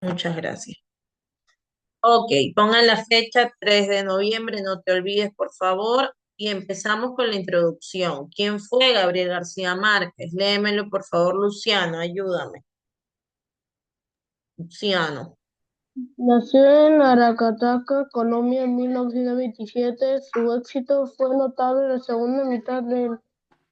Muchas gracias. Ok, pongan la fecha 3 de noviembre, no te olvides, por favor, y empezamos con la introducción. ¿Quién fue Gabriel García Márquez? Léemelo, por favor, Luciano, ayúdame. Luciano. Nació en Aracataca, Colombia, en 1927. Su éxito fue notable en la segunda mitad del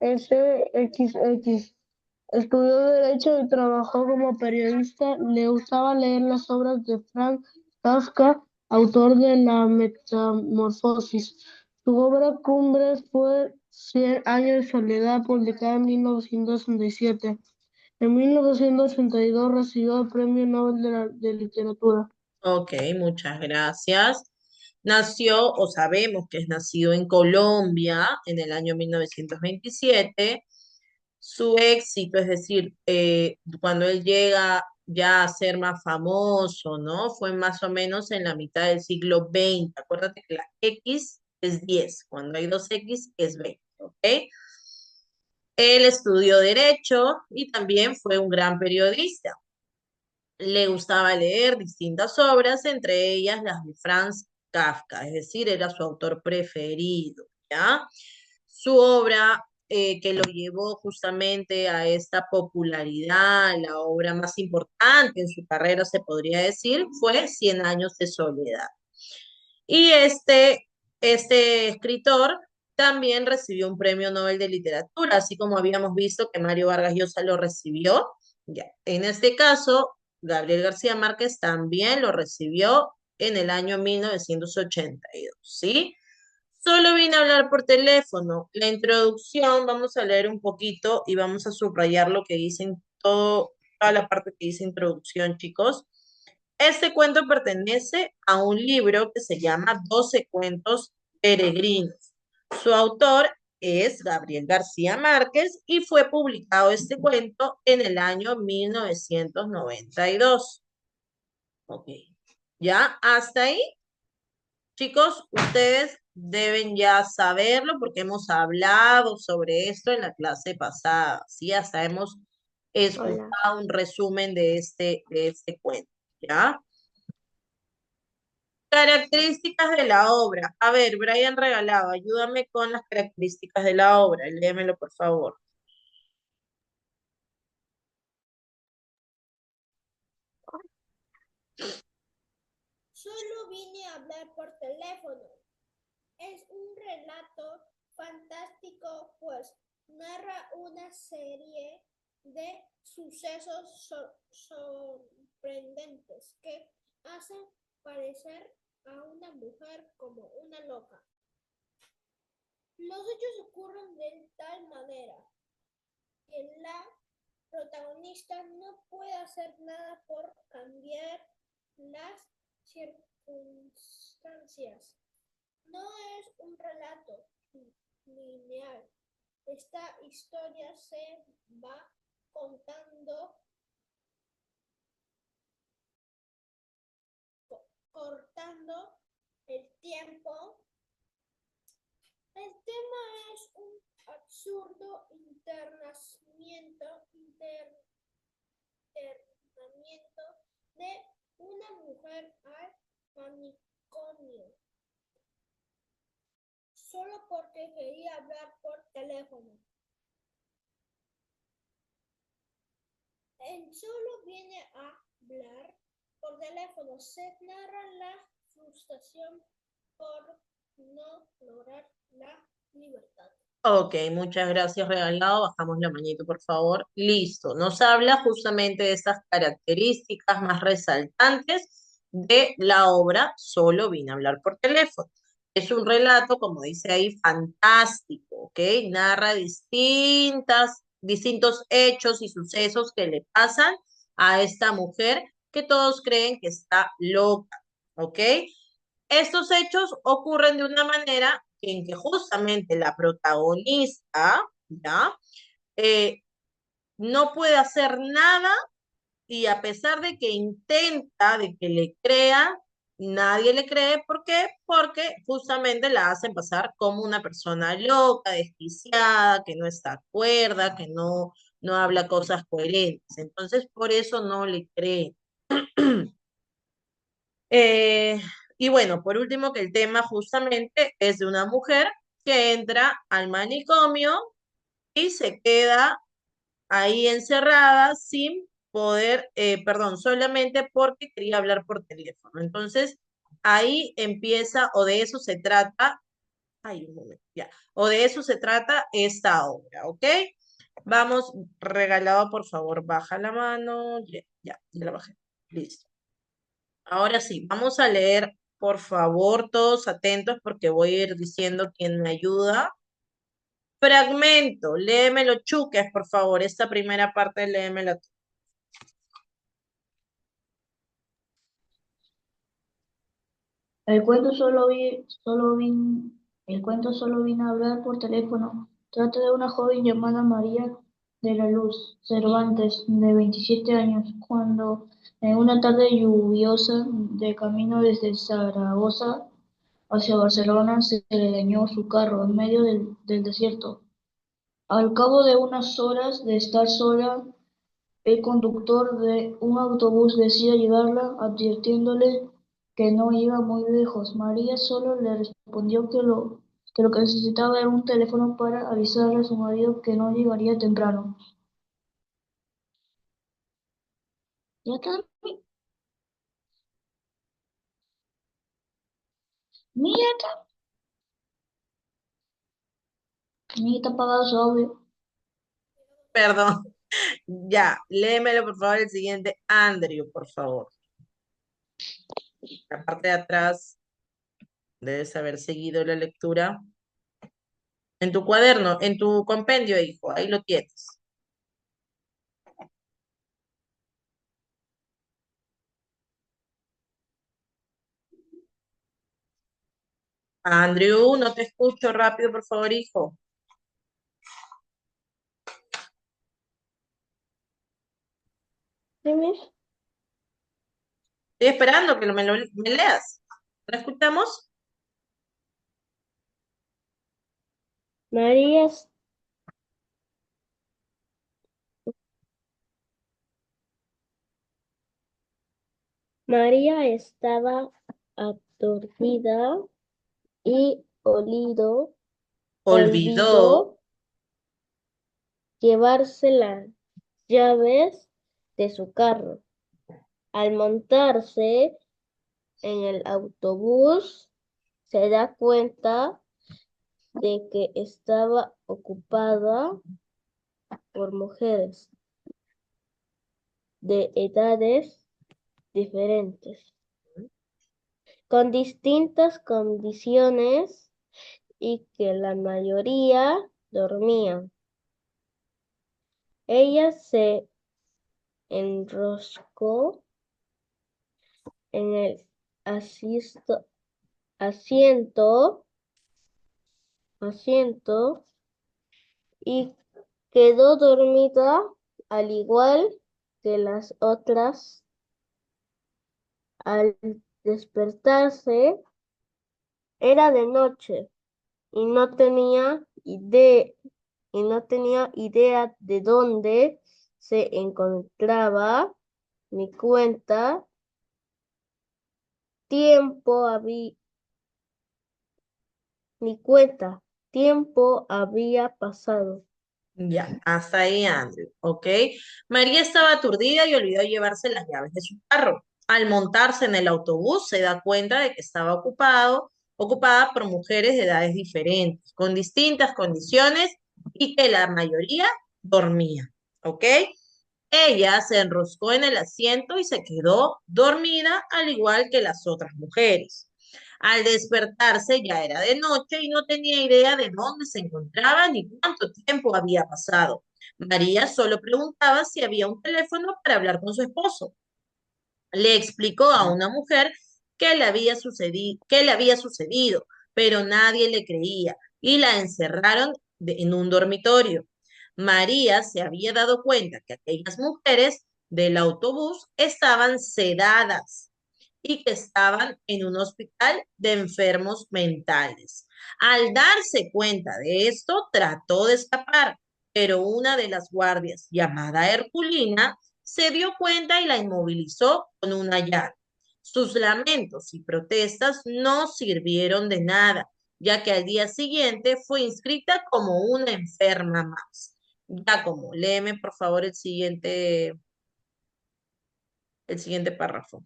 SXX. Estudió Derecho y trabajó como periodista. Le gustaba leer las obras de Franz Kafka, autor de La Metamorfosis. Su obra cumbre fue Cien años de soledad, publicada en 1967. En 1982 recibió el Premio Nobel de Literatura. Ok, muchas gracias. Nació, o sabemos que es nacido en Colombia en el año 1927. Su éxito, es decir, cuando él llega ya a ser más famoso, ¿no? Fue más o menos en la mitad del siglo XX. Acuérdate que la X es 10, cuando hay dos X es 20, ¿ok? Él estudió Derecho y también fue un gran periodista. Le gustaba leer distintas obras, entre ellas las de Franz Kafka, es decir, era su autor preferido, ¿ya? Su obra que lo llevó justamente a esta popularidad, la obra más importante en su carrera, se podría decir, fue Cien años de soledad. Y este escritor también recibió un premio Nobel de Literatura, así como habíamos visto que Mario Vargas Llosa lo recibió. Ya. En este caso, Gabriel García Márquez también lo recibió en el año 1982, ¿sí? Solo vine a hablar por teléfono. La introducción, vamos a leer un poquito y vamos a subrayar lo que dicen toda la parte que dice introducción, chicos. Este cuento pertenece a un libro que se llama 12 cuentos peregrinos. Su autor es Gabriel García Márquez y fue publicado este cuento en el año 1992. Ok, ya hasta ahí, chicos, ustedes deben ya saberlo porque hemos hablado sobre esto en la clase pasada, ¿sí? Hasta hemos Hola. escuchado un resumen de este cuento, ¿ya? Características de la obra. A ver, Brian Regalado, ayúdame con las características de la obra. Léemelo, por favor. Solo vine a hablar por teléfono. Es un relato fantástico, pues narra una serie de sucesos sorprendentes que hacen parecer a una mujer como una loca. Los hechos ocurren de tal manera que la protagonista no puede hacer nada por cambiar las circunstancias. No es un relato lineal. Esta historia se va contando, cortando el tiempo. El tema es un absurdo internamiento de una mujer al manicomio, solo porque quería hablar por teléfono. Él solo viene a hablar por teléfono. Se narra la frustración por no lograr la libertad. Ok, muchas gracias, Regalado. Bajamos la manito, por favor. Listo. Nos habla justamente de esas características más resaltantes de la obra. Solo vine a hablar por teléfono. Es un relato, como dice ahí, fantástico, ¿ok? Narra distintos hechos y sucesos que le pasan a esta mujer que todos creen que está loca, ¿ok? Estos hechos ocurren de una manera en que justamente la protagonista, ¿ya? Eh, no puede hacer nada y a pesar de que intenta, de que le crea, nadie le cree. ¿Por qué? Porque justamente la hacen pasar como una persona loca, desquiciada, que no está cuerda, que no habla cosas coherentes. Entonces, por eso no le creen. Eh, y bueno, por último, que el tema justamente es de una mujer que entra al manicomio y se queda ahí encerrada sin poder, perdón, solamente porque quería hablar por teléfono. Entonces, ahí empieza, o de eso se trata, ay, un momento, ya, o de eso se trata esta obra, ¿ok? Vamos, regalado, por favor, baja la mano, ya la bajé, listo. Ahora sí, vamos a leer, por favor, todos atentos porque voy a ir diciendo quién me ayuda. Fragmento, léemelo, Chuques, por favor, esta primera parte, léemela tú. El cuento solo vino a hablar por teléfono. Trata de una joven llamada María de la Luz Cervantes, de 27 años, cuando en una tarde lluviosa, de camino desde Zaragoza hacia Barcelona, se le dañó su carro en medio del desierto. Al cabo de unas horas de estar sola, el conductor de un autobús decide ayudarla, advirtiéndole que no iba muy lejos. María solo le respondió que lo que necesitaba era un teléfono para avisarle a su marido que no llegaría temprano. ¿Ya está? Mira, está apagado su audio. Perdón, ya, léemelo, por favor, el siguiente, Andrew, por favor. La parte de atrás, debes haber seguido la lectura. En tu cuaderno, en tu compendio, hijo, ahí lo tienes. Andrew, no te escucho rápido, por favor, hijo. ¿Sí, Miss? Estoy esperando que me leas. ¿Lo escuchamos? María, María estaba aturdida y Olvidó. olvidó llevarse las llaves de su carro. Al montarse en el autobús, se da cuenta de que estaba ocupada por mujeres de edades diferentes, con distintas condiciones y que la mayoría dormían. Ella se enroscó en el asiento, asiento y quedó dormida al igual que las otras. Al despertarse era de noche y y no tenía idea de dónde se encontraba, ni cuenta tiempo había, ni cuenta tiempo había pasado. Ya, hasta ahí, Andrew, ¿ok? María estaba aturdida y olvidó llevarse las llaves de su carro. Al montarse en el autobús, se da cuenta de que estaba ocupada por mujeres de edades diferentes, con distintas condiciones y que la mayoría dormía, ¿ok? Ella se enroscó en el asiento y se quedó dormida, al igual que las otras mujeres. Al despertarse ya era de noche y no tenía idea de dónde se encontraba ni cuánto tiempo había pasado. María solo preguntaba si había un teléfono para hablar con su esposo. Le explicó a una mujer qué le había sucedido, pero nadie le creía y la encerraron en un dormitorio. María se había dado cuenta que aquellas mujeres del autobús estaban sedadas y que estaban en un hospital de enfermos mentales. Al darse cuenta de esto, trató de escapar, pero una de las guardias, llamada Herculina, se dio cuenta y la inmovilizó con una llave. Sus lamentos y protestas no sirvieron de nada, ya que al día siguiente fue inscrita como una enferma más. Giacomo, léeme por favor el siguiente párrafo.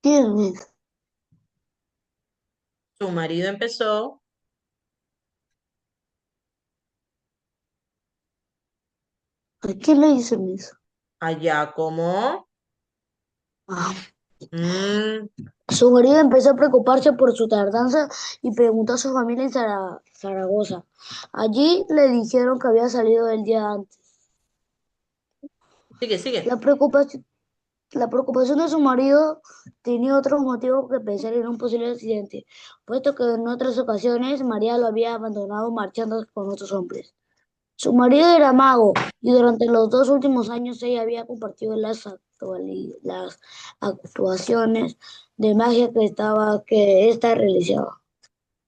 ¿Quién es? Su marido empezó ¿A quién le dice eso? a Giacomo. Ah. Mm, Su marido empezó a preocuparse por su tardanza y preguntó a su familia en Zaragoza. Allí le dijeron que había salido el día antes. sigue, sigue. La preocupación de su marido tenía otro motivo que pensar en un posible accidente, puesto que en otras ocasiones María lo había abandonado marchando con otros hombres. Su marido era mago y durante los 2 últimos años ella había compartido las actuaciones de magia que ésta realizaba.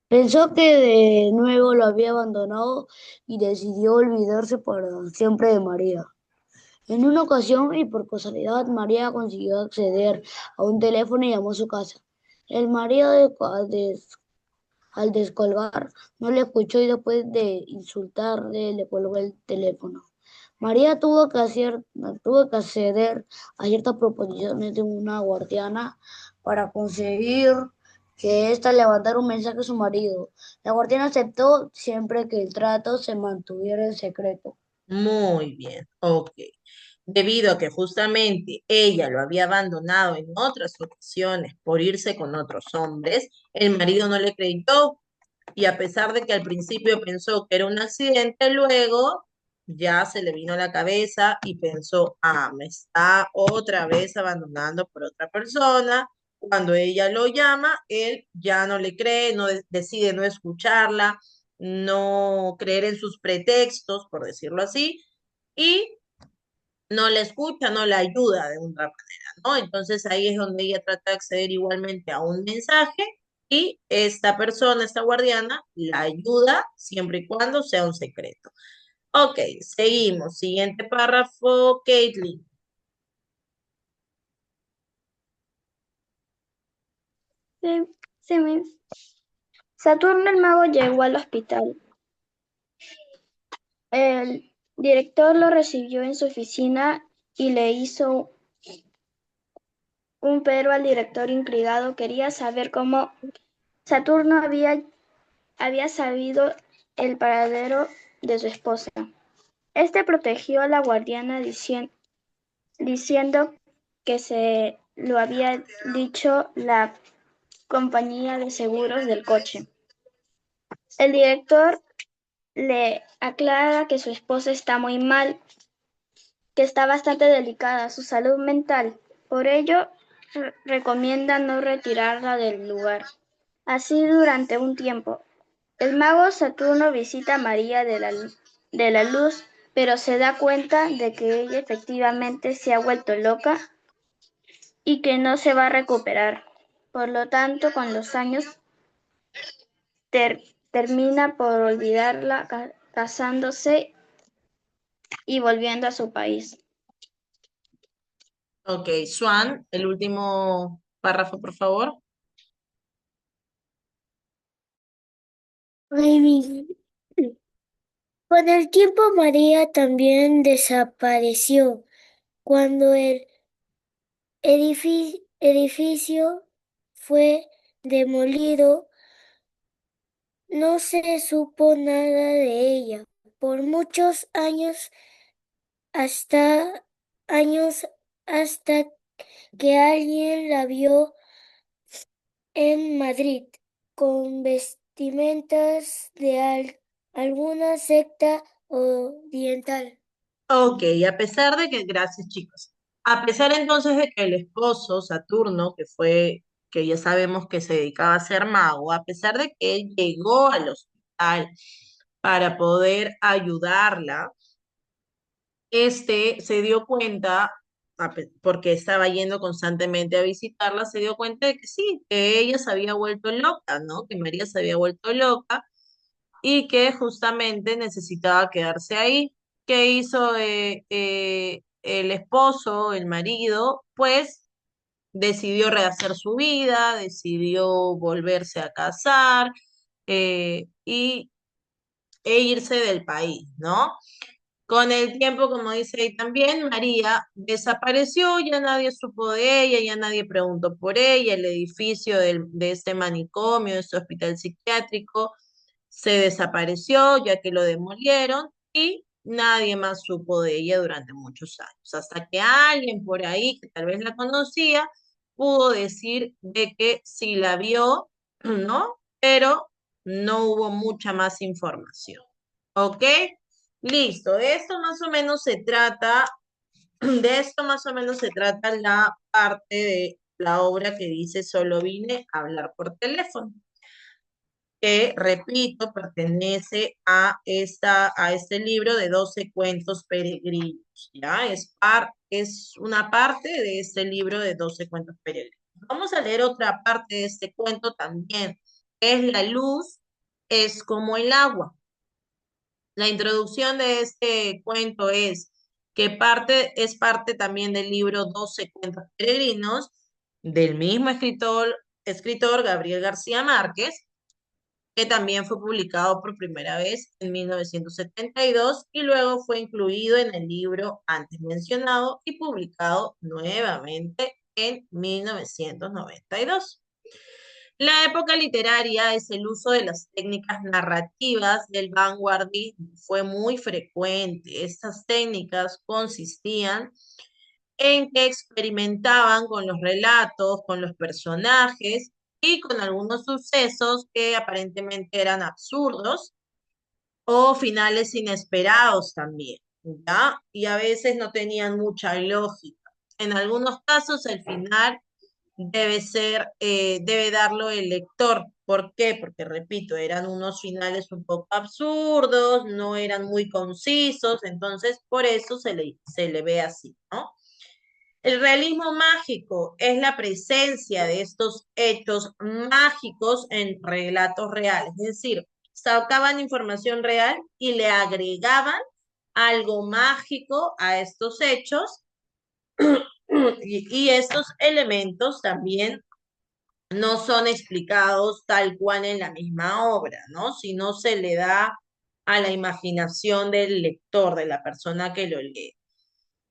Pensó que de nuevo lo había abandonado y decidió olvidarse para siempre de María. En una ocasión, y por casualidad, María consiguió acceder a un teléfono y llamó a su casa. El marido, al descolgar, no le escuchó y después de insultarle, le colgó el teléfono. María tuvo que acceder a ciertas proposiciones de una guardiana para conseguir que ésta levantara un mensaje a su marido. La guardiana aceptó siempre que el trato se mantuviera en secreto. Muy bien, ok. Debido a que justamente ella lo había abandonado en otras ocasiones por irse con otros hombres, el marido no le creyó y a pesar de que al principio pensó que era un accidente, luego ya se le vino a la cabeza y pensó, me está otra vez abandonando por otra persona. Cuando ella lo llama, él ya no le cree, no decide no escucharla, no creer en sus pretextos, por decirlo así, y no la escucha, no la ayuda de una manera, ¿no? Entonces ahí es donde ella trata de acceder igualmente a un mensaje y esta persona, esta guardiana, la ayuda siempre y cuando sea un secreto. Ok, seguimos. Siguiente párrafo, Caitlin. Sí, sí, Saturno el mago llegó al hospital. El director lo recibió en su oficina y le hizo un pero al director intrigado. Quería saber cómo Saturno había sabido el paradero de su esposa. Este protegió a la guardiana diciendo que se lo había dicho la compañía de seguros del coche. El director le aclara que su esposa está muy mal, que está bastante delicada su salud mental. Por ello, recomienda no retirarla del lugar. Así durante un tiempo. El mago Saturno visita a María de la Luz, pero se da cuenta de que ella efectivamente se ha vuelto loca y que no se va a recuperar. Por lo tanto, con los años termina por olvidarla, casándose y volviendo a su país. Ok, Swan, el último párrafo, por favor. Baby. Con el tiempo María también desapareció. Cuando el edificio fue demolido, no se supo nada de ella. Por muchos hasta años, hasta que alguien la vio en Madrid con vestimentas de alguna secta oriental. Ok, a pesar de que, gracias chicos, a pesar entonces de que el esposo, Saturno, que ya sabemos que se dedicaba a ser mago, a pesar de que él llegó al hospital para poder ayudarla, se dio cuenta, porque estaba yendo constantemente a visitarla, se dio cuenta de que sí, que ella se había vuelto loca, ¿no? Que María se había vuelto loca y que justamente necesitaba quedarse ahí. ¿qué hizo el esposo, el marido? Pues decidió rehacer su vida, decidió volverse a casar e irse del país, ¿no? Con el tiempo, como dice ahí también, María desapareció, ya nadie supo de ella, ya nadie preguntó por ella, el edificio de este manicomio, de este hospital psiquiátrico, se desapareció ya que lo demolieron y nadie más supo de ella durante muchos años, hasta que alguien por ahí, que tal vez la conocía, pudo decir de que sí la vio, ¿no? Pero no hubo mucha más información. ¿Ok? Listo, de esto más o menos se trata, de esto más o menos se trata la parte de la obra que dice Solo vine a hablar por teléfono, que, repito, pertenece a este libro de 12 cuentos peregrinos, ¿ya? Es una parte de este libro de 12 cuentos peregrinos. Vamos a leer otra parte de este cuento también, que es La luz es como el agua. La introducción de este cuento es que es parte también del libro 12 cuentos peregrinos del mismo escritor Gabriel García Márquez, que también fue publicado por primera vez en 1972 y luego fue incluido en el libro antes mencionado y publicado nuevamente en 1992. La época literaria es el uso de las técnicas narrativas del vanguardismo. Fue muy frecuente. Estas técnicas consistían en que experimentaban con los relatos, con los personajes y con algunos sucesos que aparentemente eran absurdos o finales inesperados también, ¿ya? Y a veces no tenían mucha lógica. En algunos casos el final debe darlo el lector. ¿Por qué? Porque, repito, eran unos finales un poco absurdos, no eran muy concisos, entonces por eso se le ve así, ¿no? El realismo mágico es la presencia de estos hechos mágicos en relatos reales, es decir, sacaban información real y le agregaban algo mágico a estos hechos y estos elementos también no son explicados tal cual en la misma obra, ¿no? Sino se le da a la imaginación del lector, de la persona que lo lee.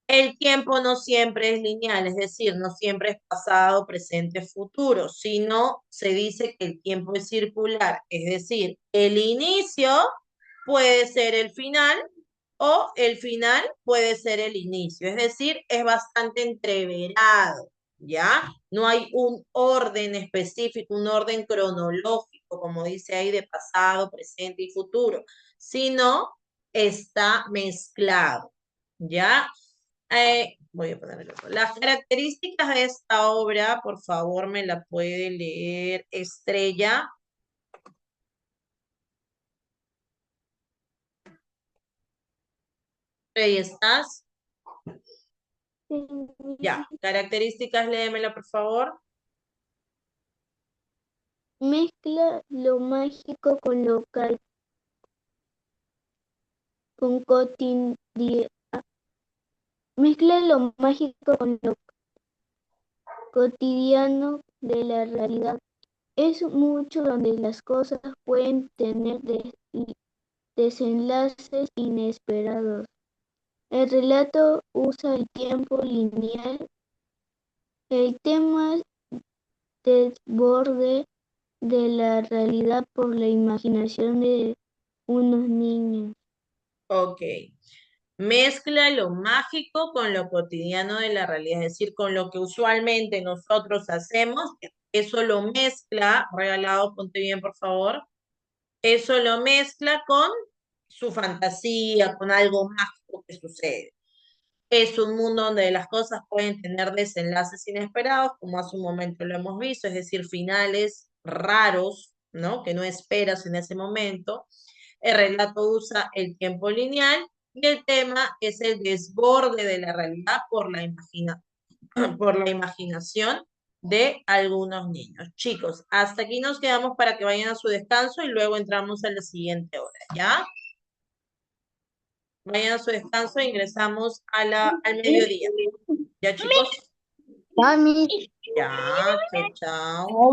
El tiempo no siempre es lineal, es decir, no siempre es pasado, presente, futuro, sino se dice que el tiempo es circular, es decir, el inicio puede ser el final o el final puede ser el inicio, es decir, es bastante entreverado, ¿ya? No hay un orden específico, un orden cronológico, como dice ahí, de pasado, presente y futuro, sino está mezclado, ¿ya? Voy a ponerle las características de esta obra, por favor, me la puede leer Estrella. Ahí estás. Ya, características, léemela, por favor. Mezcla lo mágico con lo con mezcla lo mágico con lo cotidiano de la realidad. Es mucho donde las cosas pueden tener desenlaces inesperados. El relato usa el tiempo lineal. El tema desborde de la realidad por la imaginación de unos niños. Ok. Mezcla lo mágico con lo cotidiano de la realidad, es decir, con lo que usualmente nosotros hacemos. Eso lo mezcla, regalado, ponte bien, por favor. Eso lo mezcla con su fantasía, con algo mágico que sucede. Es un mundo donde las cosas pueden tener desenlaces inesperados, como hace un momento lo hemos visto, es decir, finales raros, ¿no? Que no esperas en ese momento. El relato usa el tiempo lineal y el tema es el desborde de la realidad por la imaginación de algunos niños. Chicos, hasta aquí nos quedamos para que vayan a su descanso y luego entramos a la siguiente hora, ¿ya? Vayan a su descanso, ingresamos al mediodía. ¿Ya, chicos? Mami. Ya, chao, chao.